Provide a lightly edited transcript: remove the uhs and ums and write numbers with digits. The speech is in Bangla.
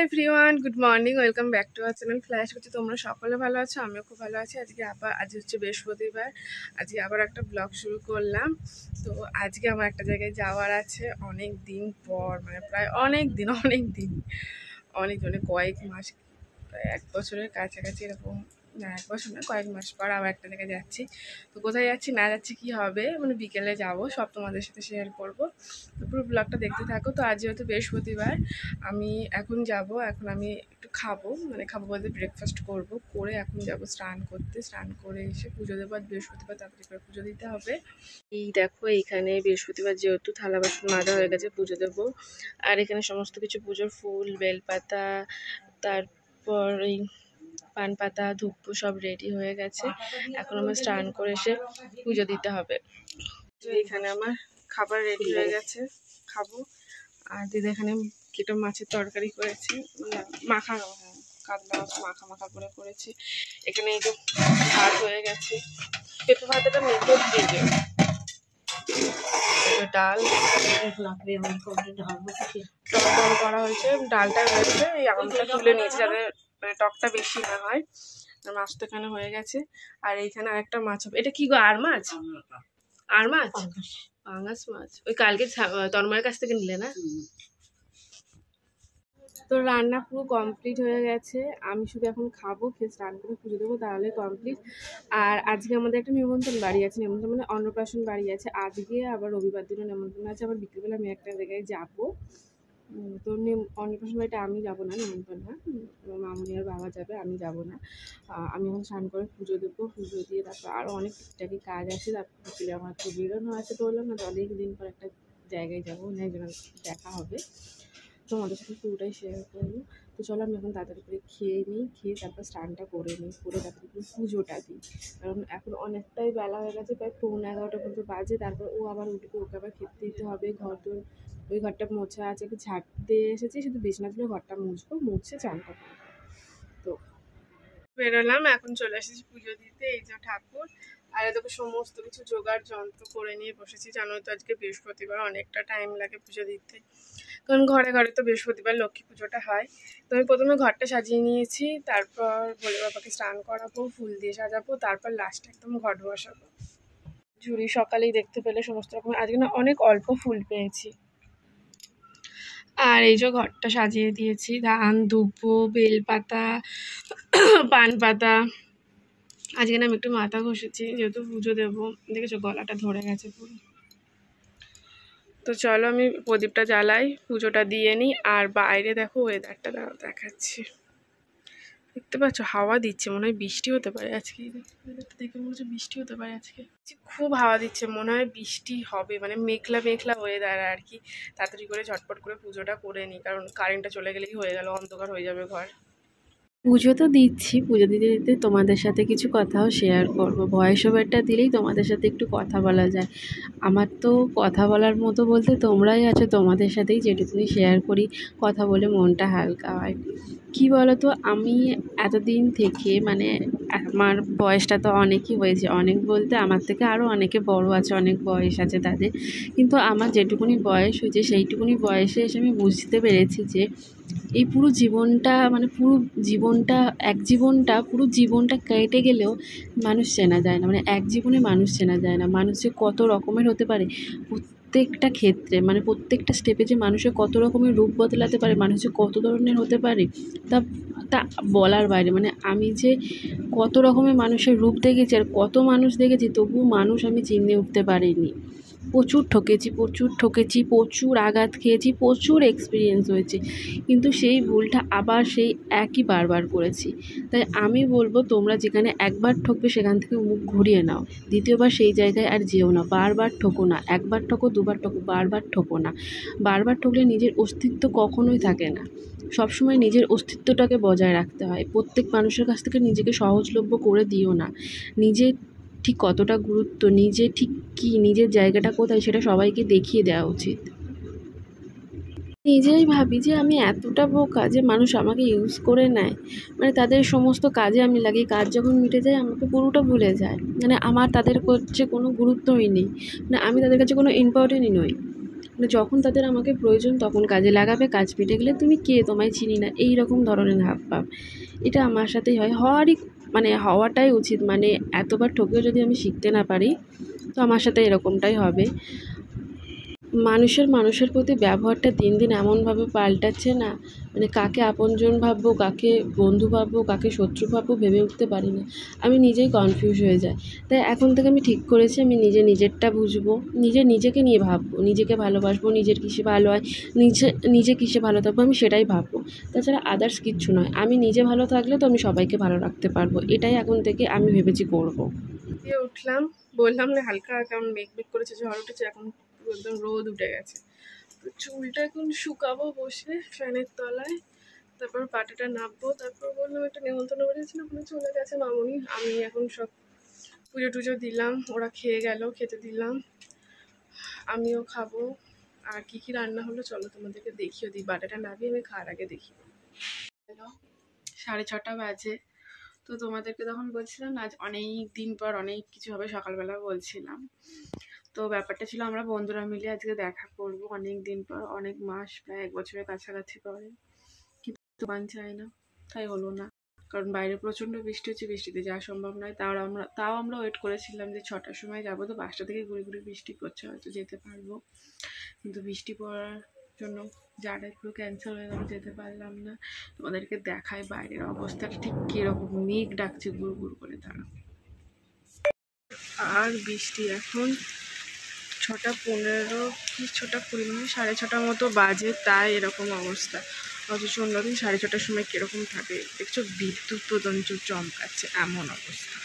Everyone, good morning, welcome back to our channel flash. করছি তোমরা সকলে ভালো আছো, আমিও খুব ভালো আছি। আজ হচ্ছে বৃহস্পতিবার, আজকে আবার একটা ব্লগ শুরু করলাম। তো আজকে আমার একটা জায়গায় যাওয়ার আছে, অনেক দিন পর, মানে প্রায় অনেক দিন মানে কয়েক মাস, প্রায় 1 বছরের কাছাকাছি এরকম। না, 1 বছর না, কয়েক মাস পর আবার একটা জায়গায় যাচ্ছি। তো কোথায় যাচ্ছি না যাচ্ছি কি হবে, মানে বিকেলে যাব, সব তোমাদের সাথে শেয়ার করব। তো পুরো ব্লগটা দেখতে থাকো। তো আজ যেহেতু বৃহস্পতিবার, আমি এখন আমি একটু খাবো, মানে খাবো বলতে ব্রেকফাস্ট করব, করে এখন যাব স্নান করতে। স্নান করে এসে পুজো দেবো। আজ বৃহস্পতিবার, তাড়াতাড়ি করে পুজো দিতে হবে। এই দেখো, এইখানে বৃহস্পতিবার যেহেতু থালা বাসন মাজা হয়ে গেছে, পুজো দেবো। আর এখানে সমস্ত কিছু পুজোর ফুল, বেলপাতা, তারপর এই পান পাতা, ধূপ সব রেডি হয়ে গেছে। এখন আমার স্নান করে এসে পুজো দিতে হবে। তো এখানে আমার খাবার রেডি হয়ে গেছে, খাবো। আর দিদি এখানে কেটো মাছের তরকারি করেছি, মাখা, কাতলা মাছ মাখা করে করেছি। এখানে এই যে ভাত হয়ে গেছে, পেঁপে ভাতটা মেখে দিয়ে ডাল টক করা হয়েছে, ডালটা হয়েছে, এই আমটা তুলে নিয়েছি যাতে মানে টকটা বেশি না হয়। মাছ তো এখানে হয়ে গেছে। আর এইখানে আরেকটা মাছ হবে। এটা কি গো, আর মাছ? আর মাছ, পাঙ্গাস মাছ, ওই কালকে তন্ময়ের কাছ থেকে নিলে না? তো রান্না পুরো কমপ্লিট হয়ে গেছে, আমি শুধু এখন খাবো, খেয়ে স্নান করে পুজো দেবো, তাহলে কমপ্লিট। আর আজকে আমাদের একটা নিমন্ত্রণ বাড়ি আছে, নিমন্ত্রণ মানে অন্নপ্রাশন বাড়ি আছে আজকে, আবার রবিবার দিনও নিমন্ত্রণ আছে, আবার বিকেলবেলা আমি একটা জায়গায় যাবো। তো অন্নপ্রাশন বাড়িটা আমি যাবো না, নিমন্ত্রণ না, মামুনি আর বাবা যাবে, আমি যাব না। আমি এখন স্নান করে পুজো দেবো, পুজো দিয়ে তারপর আরও অনেক টুকটাকি কাজ আছে। তারপর বিকেলে আমার তো বেরোনো আছে, তো বললাম না তো অনেক দিন পর একটা জায়গায় যাবো, একজন দেখা হবে, তোমাদের সাথে পুরোটাই শেয়ার করবো। তো চলো আমি এখন তাড়াতাড়ি করে খেয়ে নিই, খেয়ে তারপর স্নানটা করে নিই, করে তাড়াতাড়ি করে পুজোটা দিই। কারণ এখন অনেকটাই বেলা হয়ে গেছে, প্রায় 11:45 পর্যন্ত বাজে। তারপর ও আবার উঠবে, ওকে আবার খেতে দিতে হবে। ওই ঘরটা মোছা আছে, একটু ঝাঁট দিয়ে এসেছি, শুধু বিছানা তুলে ঘরটা মুছে চানটা করবো। তো বেরোলাম, এখন চলে এসেছি পুজো দিতে। এই যে ঠাকুর, আর এদিকে সমস্ত কিছু জোগাড় যন্ত্র করে নিয়ে বসেছি। জানো তো আজকে বৃহস্পতিবার, অনেকটা টাইম লাগে পুজো দিতে, কারণ ঘরে ঘরে তো বৃহস্পতিবার লক্ষ্মী পুজোটা হয়। তো আমি প্রথমে ঘরটা সাজিয়ে নিয়েছি, তারপর ভোলে বাবাকে স্নান করাবো, ফুল দিয়ে সাজাবো, তারপর লাস্টে একদম ঘট বসাবো। ঝুড়ি সকালেই দেখতে পেলে সমস্ত রকম, আজকে না অনেক অল্প ফুল পেয়েছি। আর এই যে ঘরটা সাজিয়ে দিয়েছি, ধান, ধূপ, বেলপাতা, পান পাতা। আজকে না আমি একটু মাথা ঘষেছি, যেহেতু পুজো দেবো। দেখেছো গলাটা ধরে গেছে পুরো। তো চলো আমি প্রদীপটা জ্বালাই, পুজোটা দিয়ে নিই। আর বাইরে দেখো ওয়েদারটা দেখাচ্ছি, দেখতে পাচ্ছ হাওয়া দিচ্ছে, মনে হয় বৃষ্টি হতে পারে আজকে। ওয়েদারটা দেখে মনে হচ্ছে বৃষ্টি হতে পারে আজকে, খুব হাওয়া দিচ্ছে, মনে হয় বৃষ্টি হবে, মানে মেঘলা মেঘলা ওয়েদার আর কি। তাড়াতাড়ি করে ঝটপট করে পুজোটা করে নিই, কারণ কারেন্টটা চলে গেলেই হয়ে গেল, অন্ধকার হয়ে যাবে ঘর। পুজো তো দিচ্ছি, পুজো দিতে দিতে তোমাদের সাথে কিছু কথাও শেয়ার করব। ভয়েস ওভারটা দিলেই তোমাদের সাথে একটু কথা বলা যায়। আমার তো কথা বলার মতো বলতে তোমরাই আছো, তোমাদের সাথেই যেটুকুনি শেয়ার করি, কথা বলে মনটা হালকা হয়। কি বলো তো, আমি এতদিন থেকে মানে আমার বয়সটা তো অনেকই হয়েছে, অনেক বলতে আমার থেকে আরও অনেকে বড় আছে, অনেক বয়স আছে তাদের। কিন্তু আমার যেটুকুনি বয়স হয়েছে সেইটুকুনি বয়সে এসে আমি বুঝতে পেরেছি যে এই পুরো জীবনটা মানে পুরো জীবনটা কেটে গেলেও মানুষ চেনা যায় না, মানে এক জীবনে মানুষ চেনা যায় না। মানুষ যে কত রকমের হতে পারে প্রত্যেকটা ক্ষেত্রে, মানে প্রত্যেকটা স্টেপে যে মানুষের কত রকমের রূপ বদলাতে পারে, মানুষ যে কত ধরনের হতে পারে তা তা বলার বাইরে। মানে আমি যে কত রকমের মানুষের রূপ দেখেছি আর কত মানুষ দেখেছি, তবুও মানুষ আমি চিনে উঠতে পারিনি। প্রচুর ঠকেছি, প্রচুর আঘাত খেয়েছি, প্রচুর এক্সপিরিয়েন্স হয়েছে, কিন্তু সেই ভুলটা আবার সেই একই বারবার করেছি। তাই আমি বলবো, তোমরা যেখানে একবার ঠকবে সেখান থেকে মুখ ঘুরিয়ে নাও, দ্বিতীয়বার সেই জায়গায় আর যেও না। বারবার ঠকো না, একবার ঠকো, দুবার ঠকো, বারবার ঠকো না। বারবার ঠকলে নিজের অস্তিত্ব কখনোই থাকে না। সবসময় নিজের অস্তিত্বটাকে বজায় রাখতে হয়। প্রত্যেক মানুষের কাছ থেকে নিজেকে সহজলভ্য করে দিও না। নিজের ঠিক কতটা গুরুত্ব, নিজে ঠিক কী, নিজের জায়গাটা কোথায়, সেটা সবাইকে দেখিয়ে দেওয়া উচিত। নিজেই ভাবি যে আমি এতটা বোকা যে মানুষ আমাকে ইউজ করে নেয়, মানে তাদের সমস্ত কাজে আমি লাগি, কাজ যখন মিটে যায় আমাকে পুরোটা ভুলে যায়, মানে আমার তাদের কাছে কোনো গুরুত্বই নেই, মানে আমি তাদের কাছে কোনো ইম্পর্টেন্টই নই। মানে যখন তাদের আমাকে প্রয়োজন তখন কাজে লাগাবে, কাজ মিটে গেলে তুমি কে, তোমায় চিনি না, এই রকম ধরনের হাবভাব। এটা আমার সাথেই হয়, হওয়াটাই উচিত। মানে এতবার ঠকেও যদি আমি শিখতে না পারি, তো আমার সাথে এরকমটাই হবে। মানুষের প্রতি ব্যবহারটা দিন দিন এমনভাবে পাল্টাচ্ছে না, মানে কাকে আপনজন ভাববো, কাকে বন্ধু ভাববো, কাকে শত্রু ভাববো ভেবে উঠতে পারি না। আমি নিজেই কনফিউজ হয়ে যাই। তাই এখন থেকে আমি ঠিক করেছি আমি নিজেরটা বুঝবো, নিজেকে নিয়ে ভাববো, নিজেকে ভালোবাসবো, নিজের কিসে ভালো হয়, নিজে কিসে ভালো থাকবো আমি সেটাই ভাববো। তাছাড়া আদার্স কিচ্ছু নয়। আমি নিজে ভালো থাকলে তো আমি সবাইকে ভালো রাখতে পারবো। এটাই এখন থেকে আমি ভেবেছি করবো। দিয়ে উঠলাম, বললাম না হালকা কেমন মেঘ করেছে, ঝড় উঠেছে, এখন একদম রোদ উঠে গেছে। তো চুলটা এখন শুকাবো বসে ফ্যানের তলায়, তারপর পাটাটা নাববো। তারপর বললাম একটা নেমন্তন্ন করেছিলাম, ওখানে চলে গেছে মামুনি। আমি এখন সব পুজো টুজো দিলাম, ওরা খেয়ে গেল, খেতে দিলাম, আমিও খাবো। আর কি কি রান্না হলো চলো তোমাদেরকে দেখিয়ে দিই। বাটাটা নাবিয়ে আমি খাওয়ার আগে দেখি। 6:30 বাজে। তো তোমাদেরকে তখন বলছিলাম আজ অনেক দিন পর অনেক কিছু হবে, সকালবেলা বলছিলাম। তো ব্যাপারটা ছিল আমরা বন্ধুরা মিলে আজকে দেখা করবো অনেক দিন পর, অনেক মাস, প্রায় 1 বছরের কাছাকাছি পরে। কিন্তু মান চাই না, তাই হলো না। কারণ বাইরে প্রচণ্ড বৃষ্টি হচ্ছে, বৃষ্টিতে যাওয়া সম্ভব নয়। তাও আমরা ওয়েট করেছিলাম যে 6টার সময় যাবো, তো 5টা থেকে ঘুরে ঘুরে বৃষ্টি পড়ছে, হয়তো যেতে পারবো। কিন্তু বৃষ্টি পড়ার জন্য যারা পুরো ক্যান্সেল হয়ে গেল, যেতে পারলাম না। তোমাদেরকে দেখায় বাইরের অবস্থাটা ঠিক কীরকম, মেঘ ডাকছে গুড় গুড় করে তারা। আর বৃষ্টি এখন 6:15 কি 6:20 মানে 6:30 মতো বাজে, তাই এরকম অবস্থা। অথচ অন্যদিন 6:30টার সময় কীরকম থাকে দেখছো, বিদ্যুৎ প্রদঞ্চ চমকাচ্ছে, এমন অবস্থা।